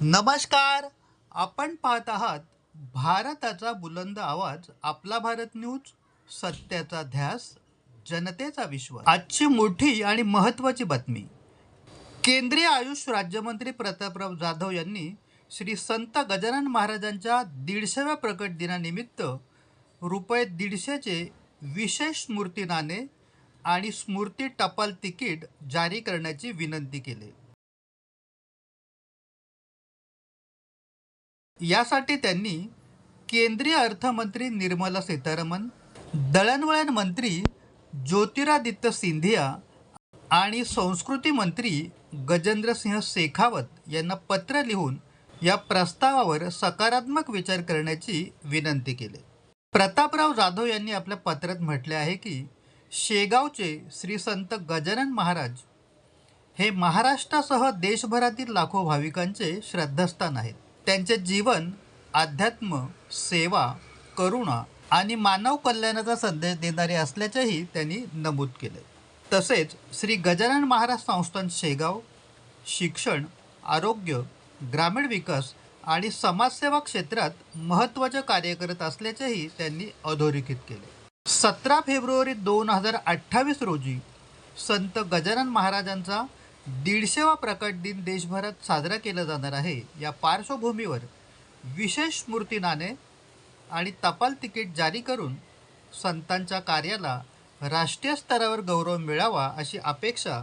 नमस्कार. आपण पाहत आहात भारताचा बुलंद आवाज, आपला भारत न्यूज, सत्याचा ध्यास, जनतेचा विश्वास. आजची मोठी आणि महत्त्वाची बातमी. केंद्रीय आयुष राज्यमंत्री प्रतापराव जाधव यांनी श्री संत गजानन महाराजांच्या 150व्या प्रकट दिनानिमित्त ₹150चे विशेष स्मृती नाणे आणि स्मृती टपाल तिकीट जारी करण्याची विनंती केली. यासाठी त्यांनी केंद्रीय अर्थमंत्री निर्मला सीतारामन, दळणवळण मंत्री ज्योतिरादित्य सिंधिया आणि संस्कृती मंत्री गजेंद्रसिंह शेखावत यांना पत्र लिहून या प्रस्तावावर सकारात्मक विचार करण्याची विनंती केली. प्रतापराव जाधव यांनी आपल्या पत्रात म्हटले आहे की शेगावचे श्री संत गजानन महाराज हे महाराष्ट्रासह देशभरातील लाखो भाविकांचे श्रद्धास्थान आहेत. त्यांचे जीवन अध्यात्म, सेवा, करुणा आणि मानव कल्याणाचा संदेश देणारे असल्याचेही त्यांनी नमूद केले. तसेच श्री गजानन महाराज संस्थान शेगाव शिक्षण, आरोग्य, ग्रामीण विकास आणि समाजसेवा क्षेत्रात महत्त्वाचे कार्य करत असल्याचेही त्यांनी अधोरेखित केले. 17 फेब्रुवारी 2028 रोजी संत गजानन महाराजांचा 150वा प्रकट दिन देशभरात साजरा केला जाणार आहे. या पार्श्वभूमीवर विशेष स्मृती नाणे आणि टपाल तिकीट जारी करून संतांच्या कार्याला राष्ट्रीय स्तरावर गौरव मिळावा अशी अपेक्षा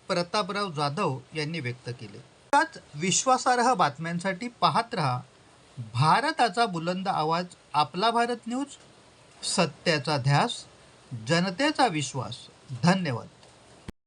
प्रतापराव जाधव यांनी व्यक्त केली. त्याच विश्वासार्ह बातम्यांसाठी पाहत रहा भारताचा बुलंद आवाज, आपला भारत न्यूज, सत्याचा ध्यास, जनतेचा विश्वास. धन्यवाद.